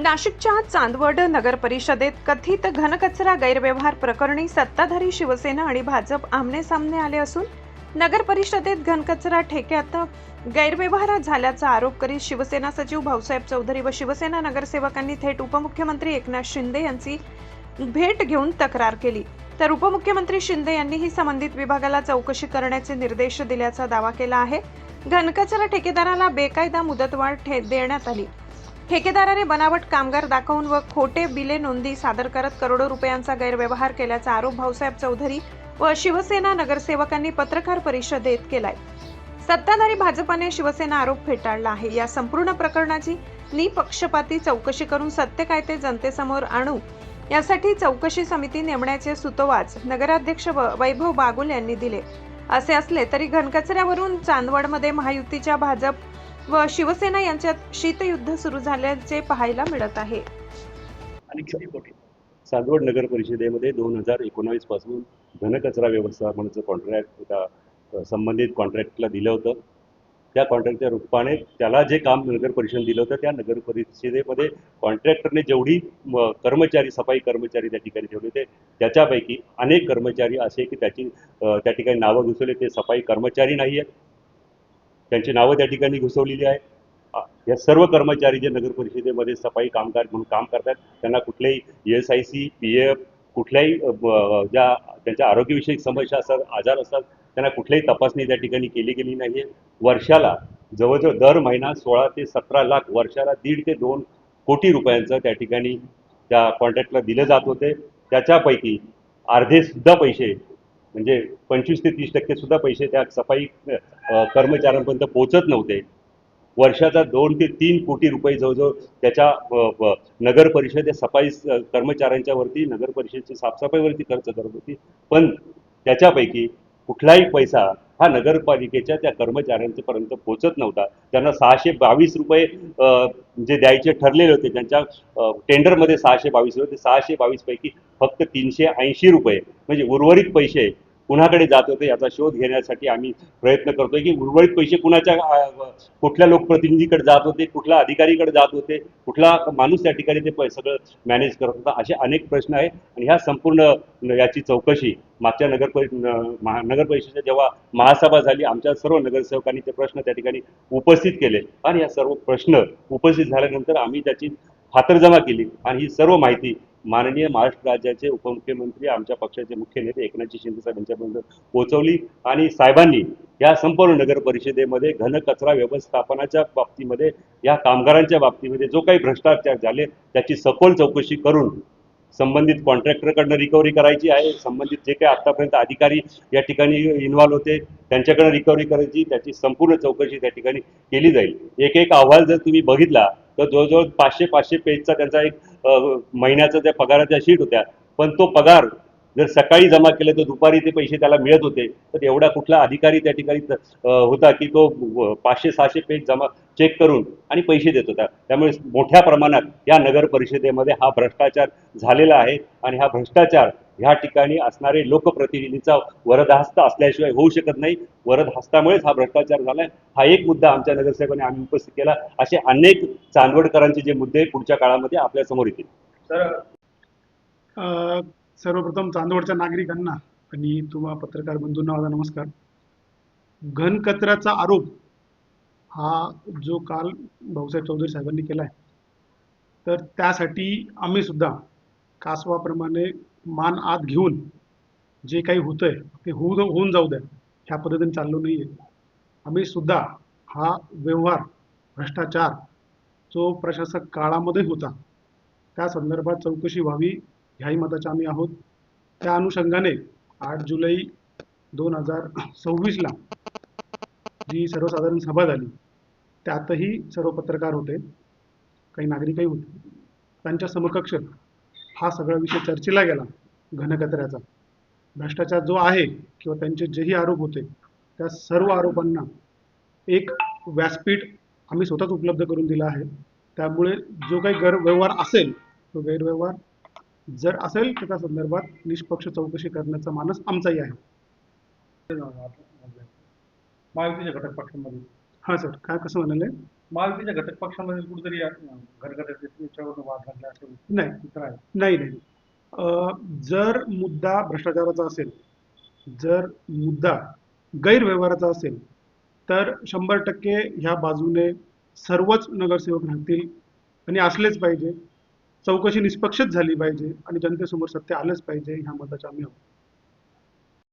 नाशिकच्या चांदवड नगर परिषदेत कथित घनकचरा गैरव्यवहार प्रकरणी सत्ताधारी शिवसेना आणि भाजप आमने-सामने आले असून नगर परिषदेत घनकचरा ठेक्यात गैरव्यवहार झाल्याचा आरोप करीत शिवसेना सचिव भाऊसाहेब चौधरी व शिवसेना नगरसेवकांनी थेट उपमुख्यमंत्री एकनाथ शिंदे यांची भेट घेऊन तक्रार केली। तर उपमुख्यमंत्री शिंदे यांनीही संबंधित विभागाला चौकशी करण्याचे निर्देश दिल्याचा दावा केला आहे। घनकचरा ठेकेदाराला बेकायदा मुदतवाढ देण्यात आली। ठेकेदाराने बनावट कामगार दाखवून व खोटे बिले नोंदी सादर करत करोडो रुपयांचा गैरव्यवहार केल्याचा आरोप भाऊसाहेब चौधरी व शिवसेना नगरसेवकांनी पत्रकार परिषदेत केलाय। सत्ताधारी भाजपाने शिवसेना आरोप फेटाळला आहे। या संपूर्ण प्रकरणाची निपक्षपाती चौकशी करून सत्य काय ते जनतेसमोर आणू यासाठी चौकशी समिती नेमण्याचे सुतोवाच नगराध्यक्ष वैभव बागुल यांनी दिले। असे असले तरी घनकचऱ्यावरून चांदवडमध्ये महायुतीच्या भाजप व शिवसेना यांच्यात शीतयुद्ध सुरू झाल्याचे पाहायला मिळत आहे। चांदवड नगर परिषदेमध्ये 2019 पासून घनकचरा व्यवस्थापनाचं कॉन्ट्रॅक्ट संबंधित कॉन्ट्रॅक्टला दिलं होतं। त्या कॉन्ट्रॅक्टच्या रूपाने त्याला जे काम नगर परिषदेने दिलं होतं त्या नगर परिषदेमध्ये कॉन्ट्रॅक्टरने जेवढी कर्मचारी सफाई कर्मचारी त्या ठिकाणी ठेवले होते त्याच्यापैकी अनेक कर्मचारी असे की त्या ठिकाणी नावं घुसवले ते सफाई कर्मचारी नाही आहेत, त्यांची नावं त्या ठिकाणी घुसवलेली आहेत। या सर्व कर्मचारी जे नगर परिषदेमध्ये सफाई कामगार म्हणून काम करतात त्यांना कुठल्याही ESIC PF कुठल्याही ज्या त्यांच्या आरोग्यविषयक समस्या असतात आजार असतात त्यांना कुठल्याही तपासणी त्या ठिकाणी केली गेली नाही आहे। वर्षाला जवळजवळ दर महिना 16 ते 17 लाख वर्षाला 1.5 ते 2 कोटी रुपयांचं त्या ठिकाणी त्या कॉन्ट्रॅक्टला दिलं जात होते। त्याच्यापैकी अर्धे सुद्धा पैसे म्हणजे 25 ते 30% सुद्धा पैसे त्या सफाई कर्मचाऱ्यांपर्यंत पोहोचत नव्हते। वर्षाचा 2 ते 3 कोटी रुपये जवळजवळ त्याच्या नगर परिषद सफाई कर्मचाऱ्यांच्या वरती नगर परिषदेची साफसफाईवरती खर्च करत होती, पण त्याच्यापैकी कुठलाही पैसा हा नगरपालिकेच्या त्या कर्मचाऱ्यांपर्यंत पोहोचत नव्हता। त्यांना 622 रुपये जे द्यायचे ठरलेले होते त्यांच्या टेंडरमध्ये 622 होते, 622 पैकी फक्त 380 रुपये म्हणजे उर्वरित पैसे कुणाकडे जात होते याचा शोध घेण्यासाठी आम्ही प्रयत्न करतोय की उर्वरित पैसे कुठल्या लोकप्रतिनिधीकडे जात होते, कुठल्या अधिकारीकडे जात होते, कुठला माणूस त्या ठिकाणी ते सगळं मॅनेज करत होता, असे अनेक प्रश्न आहे। आणि ह्या संपूर्ण याची चौकशी मागच्या नगर परिषदेच्या जेव्हा महासभा झाली आमच्या सर्व नगरसेवकांनी ते प्रश्न त्या ठिकाणी उपस्थित केले आणि या सर्व प्रश्न उपस्थित झाल्यानंतर आम्ही त्याची खातरजमा केली आणि ही सर्व माहिती माननीय महाराष्ट्र राज्याचे उपमुख्यमंत्री आमच्या पक्षाचे मुख्य नेते एकनाथ शिंदे साहेब यांच्यापर्यंत पोहोचवली आणि साहेबांनी या संपूर्ण नगर परिषदेमध्ये घनकचरा व्यवस्थापनाच्या बाबतीमध्ये या कामगारांच्या बाबतीमध्ये जो काही भ्रष्टाचार झाले त्याची सखोल चौकशी करून संबंधित कॉन्ट्रॅक्टरकडनं रिकव्हरी करायची आहे। संबंधित जे काही आतापर्यंत अधिकारी या ठिकाणी इन्व्हॉल्व होते त्यांच्याकडे रिकव्हरी करायची, त्याची संपूर्ण चौकशी त्या ठिकाणी केली जाईल। एक एक अहवाल जर तुम्ही बघितला तर जवळजवळ 500 पेजचा त्यांचा एक महिन्याचा त्या पगाराच्या शीट होत्या, पण तो पगार जर सकाळी जमा केले तर दुपारी ते पैसे त्याला मिळत होते। तर एवढा कुठला अधिकारी त्या ठिकाणी होता की तो 500-600 पेज जमा चेक करून आणि पैसे देत होता। त्यामुळे मोठ्या प्रमाणात या नगर परिषदेमध्ये हा भ्रष्टाचार झालेला आहे आणि हा भ्रष्टाचार ह्या ठिकाणी असणारे लोकप्रतिनिधीचा वरदहस्त असल्याशिवाय होऊ शकत नाही। वरदहस्तामुळेच हा भ्रष्टाचार झालाय। हा एक मुद्दा आमच्या नगरसेवकांनी आम्ही उपस्थित केला। असे अनेक चांदवडकरांचे जे मुद्दे पुढच्या काळामध्ये आपल्या समोर येतील। सर्वप्रथम चांदवडच्या नागरिकांना आणि तुम्हा पत्रकार बंधूंना माझा नमस्कार। घनकचऱ्याचा आरोप हा जो काल भाऊसाहेब चौधरी साहेबांनी केला आहे तर त्यासाठी आम्ही सुद्धा कासवाप्रमाणे मान आत घेऊन जे काही होतंय ते होऊन जाऊ द्या ह्या पद्धतीने चाललो नाही आहे। आम्ही सुद्धा हा व्यवहार भ्रष्टाचार जो प्रशासक काळामध्ये होता त्या संदर्भात चौकशी व्हावी ह्याही मताचे आम्ही आहोत। त्या अनुषंगाने 8 जुलै 2026ला जी सर्वसाधारण सभा झाली त्यातही सर्व पत्रकार होते, काही नागरिकही होते। त्यांच्या समकक्ष हा सगळा विषय चर्चेला गेला। घनकचऱ्याचा भ्रष्टाचार जो आहे किंवा त्यांचे जेही आरोप होते त्या सर्व आरोपांना एक व्यासपीठ आम्ही स्वतःच उपलब्ध करून दिला आहे। त्यामुळे जो काही गैरव्यवहार असेल तो गैरव्यवहार जर असेल तर त्या संदर्भात निष्पक्ष चौकशी करण्याचा मानस आमचाही आहे। महायुतीच्या घटक पक्षांमध्ये हां सर, काय कसं म्हणाले? महायुतीच्या घटक पक्षामध्ये कुठेतरी याच्यावर वाद झाला असेल नाही चित्र आहे. नाही नाही जर मुद्दा भ्रष्टाचाराचा असेल, जर मुद्दा गैरव्यवहाराचा असेल, तर 100% ह्या बाजूने सर्वच नगरसेवक राहतील आणि असलेच पाहिजे. चौकशी निष्पक्षच झाली पाहिजे आणि जनतेसमोर सत्य आलंच पाहिजे ह्या मताचे आम्ही आहोत.